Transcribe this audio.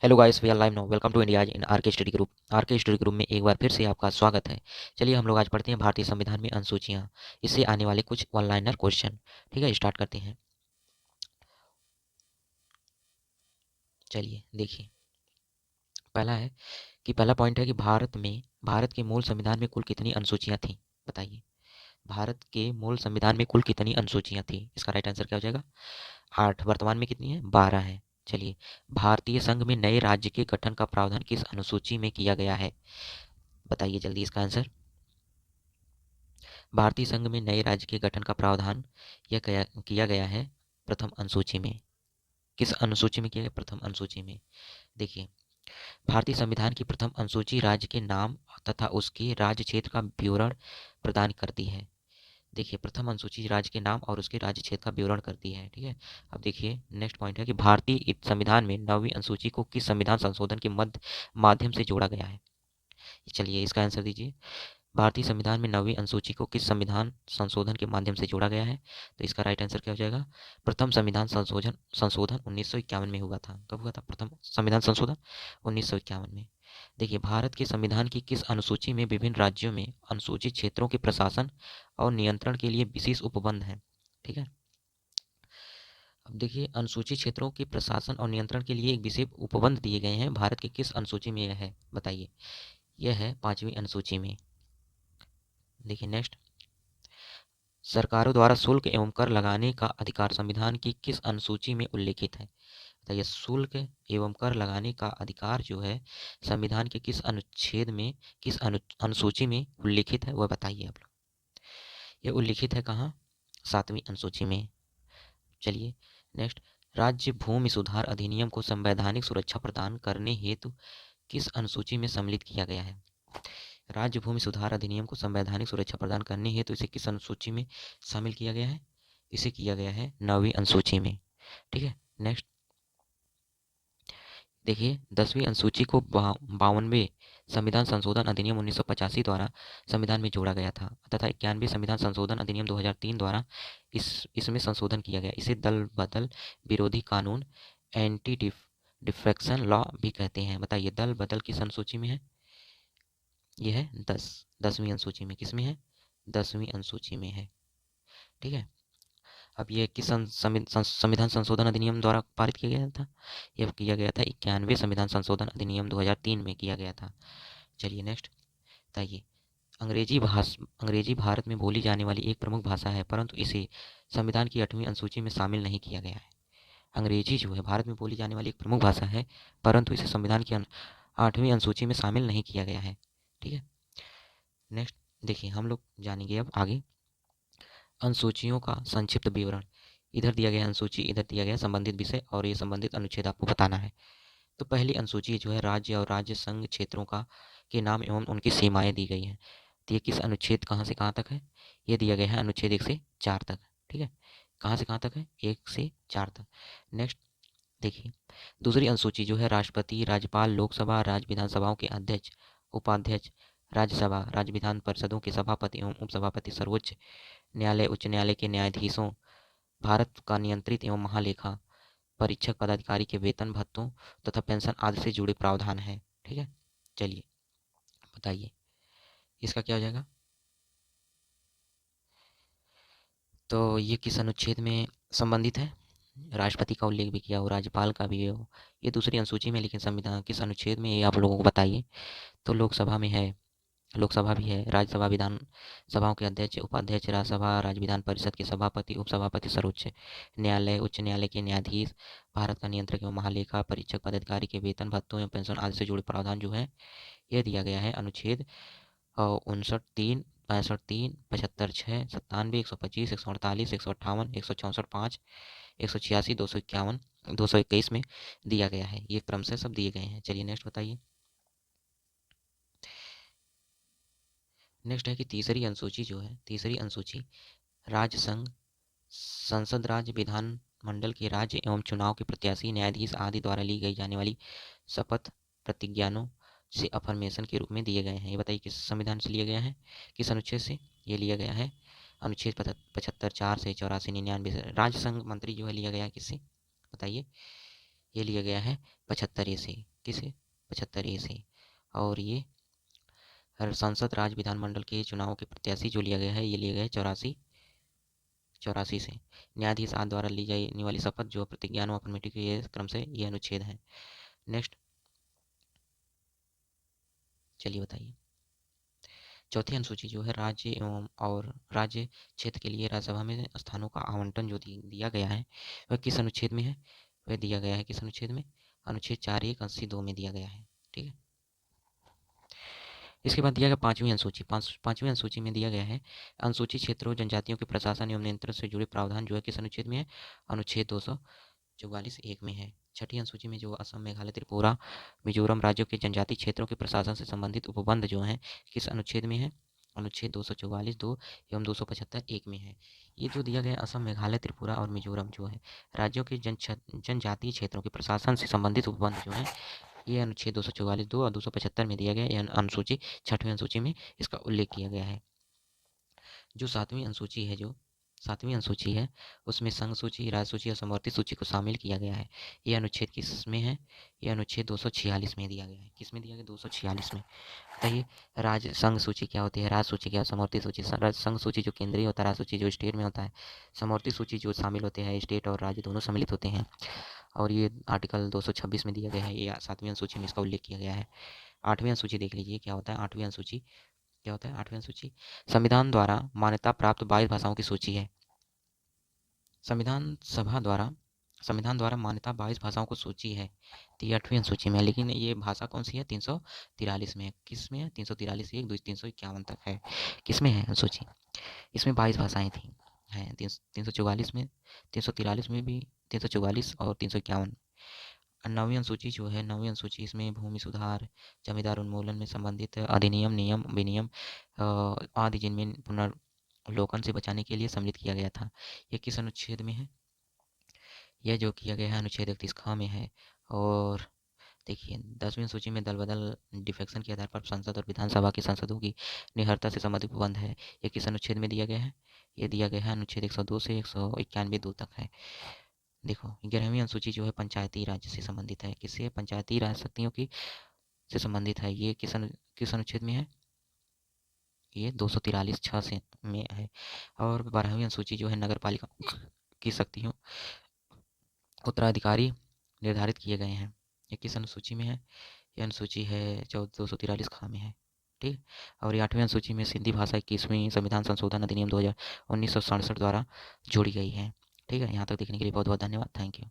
Hello guys, we are live now. Welcome to India in R K study group. R K study group में एक बार फिर से आपका स्वागत है। चलिए हम लोग आज पढ़ते हैं भारतीय संविधान में अनुसूचियाँ, इससे आने वाले कुछ वन लाइनर क्वेश्चन। ठीक है, स्टार्ट करते हैं। चलिए देखिए, पहला है कि पहला पॉइंट है कि भारत के मूल संविधान में कुल कितनी अनुसूचियाँ थीं? बताइए। भारत के मूल संविधान में कुल कितनी अनुसूचियाँ थीं? इसका राइट आंसर क्या हो जाएगा? 8। वर्तमान में कितनी है? 12 है। चलिए, भारतीय संघ में नए राज्य के गठन का प्रावधान किस अनुसूची में किया गया है? बताइए जल्दी इसका आंसर। भारतीय संघ में नए राज्य के गठन का प्रावधान यह किया गया है प्रथम अनुसूची में। किस अनुसूची में किया गया? प्रथम अनुसूची में। देखिए, भारतीय संविधान की प्रथम अनुसूची राज्य के नाम तथा उसके राज्य क्षेत्र का विवरण प्रदान करती है। देखिए, प्रथम अनुसूची राज्य के नाम और उसके राज्य क्षेत्र का विवरण करती है। ठीक है, अब देखिए नेक्स्ट पॉइंट है कि भारतीय संविधान में 9वीं अनुसूची को किस संविधान संशोधन के माध्यम से जोड़ा गया है? चलिए इसका आंसर दीजिए। भारतीय संविधान में 9वीं अनुसूची को किस संविधान संशोधन के माध्यम से जोड़ा गया है? तो इसका राइट आंसर क्या हो जाएगा? प्रथम संविधान संशोधन संशोधन 1951 में हुआ था। कब हुआ था प्रथम संविधान संशोधन? 1951 में। देखिए, भारत के संविधान की किस अनुसूची में विभिन्न राज्यों में अनुसूचित क्षेत्रों के प्रशासन और नियंत्रण के लिए विशेष उपबंध हैं? ठीक है, अब देखिए, अनुसूचित क्षेत्रों के प्रशासन और नियंत्रण के लिए एक विशेष उपबंध दिए गए हैं। भारत की किस अनुसूची में यह है? बताइए। यह है 5वीं अनुसूची में। देखिए नेक्स्ट, सरकारों द्वारा शुल्क एवं कर लगाने का अधिकार संविधान की किस अनुसूची में उल्लिखित है? बताइए, शुल्क एवं कर लगाने का अधिकार जो है संविधान के किस अनुच्छेद में, किस अनुसूची में उल्लिखित है, वह बताइए आप लोग। यह उल्लिखित है कहाँ? 7वीं अनुसूची में। चलिए नेक्स्ट, राज्य भूमि सुधार अधिनियम को संवैधानिक सुरक्षा प्रदान करने हेतु किस अनुसूची में सम्मिलित किया गया है? राज्य भूमि सुधार अधिनियम को संवैधानिक सुरक्षा प्रदान करने हेतु इसे किस अनुसूची में शामिल किया गया है? इसे किया गया है 9वीं अनुसूची में। ठीक है, नेक्स्ट देखिए, 10वीं अनुसूची को 52वें संविधान संशोधन अधिनियम 1985 द्वारा संविधान में जोड़ा गया था तथा 91वें संविधान संशोधन अधिनियम 2003 द्वारा इसमें संशोधन किया गया। इसे दल बदल विरोधी कानून, एंटी डिफेक्शन लॉ भी कहते हैं। बताइए, दल बदल किस अनुसूची में है? यह है 10वीं अनुसूची में। किस में है? 10वीं अनुसूची में है। ठीक है, अब ये किस संविधान संशोधन अधिनियम द्वारा पारित किया गया था? यह किया गया था 91वें संविधान संशोधन अधिनियम 2003 में किया गया था। चलिए नेक्स्ट बताइए, अंग्रेजी भारत में बोली जाने वाली एक प्रमुख भाषा है, परंतु इसे संविधान की 8वीं अनुसूची में शामिल नहीं किया गया है। अंग्रेजी जो है भारत में बोली जाने वाली एक प्रमुख भाषा है, परंतु इसे संविधान की 8वीं अनुसूची में शामिल नहीं किया गया है। ठीक है, नेक्स्ट देखिए, हम लोग जानेंगे अब आगे अनुसूचियों का संक्षिप्त विवरण। इधर दिया गया अनुसूची, इधर दिया गया संबंधित विषय और ये संबंधित अनुच्छेद आपको बताना है। तो पहली अनुसूची जो है राज्य और राज्य संघ क्षेत्रों का के नाम एवं उनकी सीमाएं दी गई हैं। तो ये किस अनुच्छेद कहाँ से कहाँ तक है? ये दिया गया है अनुच्छेद 1 से 4 तक। ठीक है, कहाँ से कहाँ तक है? 1 से 4 तक। नेक्स्ट देखिए, दूसरी अनुसूची जो है राष्ट्रपति, राज्यपाल, लोकसभा, राज्य विधानसभाओं के अध्यक्ष, उपाध्यक्ष, राज्यसभा, राज्य विधान परिषदों के सभापति एवं उपसभापति, सर्वोच्च न्यायालय, उच्च न्यायालय के न्यायाधीशों, भारत का नियंत्रित एवं महालेखा परीक्षक पदाधिकारी के वेतन भत्तों तथा पेंशन आदि से जुड़े प्रावधान हैं। ठीक है, चलिए बताइए इसका क्या हो जाएगा? तो ये किस अनुच्छेद में संबंधित है? राष्ट्रपति का उल्लेख भी किया हो, राज्यपाल का भी हो। ये दूसरी अनुसूची में, लेकिन संविधान किस अनुच्छेद में, ये आप लोगों को बताइए। तो लोकसभा में है, लोकसभा भी है, राज्यसभा, विधान सभाओं के अध्यक्ष, उपाध्यक्ष, राज्यसभा, राज्य विधान परिषद के सभापति, उपसभापति, सर्वोच्च न्यायालय, उच्च न्यायालय के न्यायाधीश, भारत का नियंत्रक एवं महालेखा परीक्षक पदाधिकारी के वेतन भत्तों एवं पेंशन आदि से जुड़े प्रावधान जो है यह दिया गया है अनुच्छेद 59(3), 65(3), 75(6), 97, 125, 148, 158, 164(5), 186, 251, 221 में दिया गया है। ये क्रम से सब दिए गए हैं। चलिए नेक्स्ट बताइए। नेक्स्ट है कि तीसरी अनुसूची जो है, तीसरी अनुसूची राज्य संघ, संसद, राज्य विधान मंडल के राज्य एवं चुनाव के प्रत्याशी, न्यायाधीश आदि द्वारा ली गई जाने वाली शपथ प्रतिज्ञानों से अफर्मेशन के रूप में दिए गए हैं। ये बताइए किस संविधान से लिया गया है, किस अनुच्छेद से? ये लिया गया है अनुच्छेद 75, 4 से 84, 99 से। राज्य संघ मंत्री जो है लिया गया है किससे? बताइए। ये लिया गया है 75 ए से, किसे 75 ए से। और ये संसद राज्य विधानमंडल के चुनाव के प्रत्याशी जो लिया गया है, ये लिया गया है 84 से। न्यायाधीश आदि द्वारा ली जाने वाली शपथ जो प्रतिज्ञान व मिट्टी के ये क्रम से ये अनुच्छेद है। नेक्स्ट चलिए बताइए। चौथी अनुसूची जो है राज्य एवं और राज्य क्षेत्र के लिए राज्यसभा में स्थानों का आवंटन जो दिया गया है वह किस अनुच्छेद में है? वह दिया गया है किस अनुच्छेद में? अनुच्छेद 4182 में दिया गया है। ठीक है। इसके बाद दिया गया पांचवी अनुसूची। पांचवी अनुसूची में दिया गया है अनुसूचित क्षेत्रों जनजातियों के प्रशासन एवं नियंत्रण से जुड़े प्रावधान जो है किस अनुच्छेद में है? अनुच्छेद 244(1) में है। छठी अनुसूची में जो असम, मेघालय, त्रिपुरा, मिजोरम राज्यों के जनजातीय क्षेत्रों के प्रशासन से संबंधित उपबंध जो हैं किस अनुच्छेद में है? अनुच्छेद 244(2) एवं 275(1) में है। ये जो दिया गया असम, मेघालय, त्रिपुरा और मिजोरम जो है राज्यों के जनजातीय क्षेत्रों के प्रशासन से संबंधित उपबंध जो है ये अनुच्छेद 244(2) और 275 में दिया गया है। यह अनुसूची छठवीं अनुसूची में इसका उल्लेख किया गया है। जो सातवीं अनुसूची है उसमें संघ सूची, राज्य सूची और समवर्ती सूची को शामिल किया गया है। ये अनुच्छेद किस में है? ये अनुच्छेद 246 में दिया गया है। किस में दिया गया? 246 में। बताइए राज्य संघ सूची क्या होती है, राज्य सूची क्या, समवर्ती सूची। संघ सूची जो केंद्रीय होता है, राज्य सूची जो स्टेट में होता है, समवर्ती सूची जो शामिल होते हैं स्टेट और राज्य दोनों सम्मिलित होते हैं। और ये आर्टिकल 226 में दिया गया है। ये सातवीं अनुसूची में इसका उल्लेख किया गया है। आठवीं अनुसूची देख लीजिए क्या होता है। आठवीं अनुसूची क्या होता है? आठवीं अनुसूची संविधान द्वारा मान्यता प्राप्त 22 भाषाओं की सूची है। संविधान द्वारा मान्यता 22 भाषाओं को सूची है। तो ये 8वीं अनुसूची में है। लेकिन ये भाषा कौन सी है? 343 में है। किस में है? 343 1 2 351 तक है। किस में है अनुसूची? इसमें 22 भाषाएं थी हैं। 344 में, 343 में भी, 344 और 351। नवीं अनुसूची जो है, नवीं अनुसूची इसमें भूमि सुधार, जमींदार उन्मूलन में संबंधित अधिनियम, नियम, विनियम आदि जिनमें पुनर्विलोकन से बचाने के लिए सम्मिलित किया गया था। ये किस अनुच्छेद में है? यह जो किया गया है अनुच्छेद 31 ख में है। और देखिए 10वीं सूची में दल बदल डिफेक्शन के आधार पर संसद और विधानसभा की संसदों की निहरता से संबंधित उपबंध है। ये किस अनुच्छेद में दिया गया है? ये दिया गया है अनुच्छेद 102 से 191(2) तक है। देखो 11वीं अनुसूची जो है पंचायती राज से संबंधित है। किससे? पंचायती राज शक्तियों की से संबंधित है। ये किस अनुच्छेद में है? ये 243(6) से में है। और 12वीं अनुसूची जो है नगर पालिका की शक्तियों उत्तराधिकारी निर्धारित किए गए हैं। ये किस अनुसूची में है? ये अनुसूची है 243 ख में है। ठीक। और ये 8वीं अनुसूची में सिंधी भाषा 21वीं संविधान संशोधन अधिनियम 1967 द्वारा जोड़ी गई है। ठीक है। यहाँ तक देखने के लिए बहुत बहुत धन्यवाद। Thank you.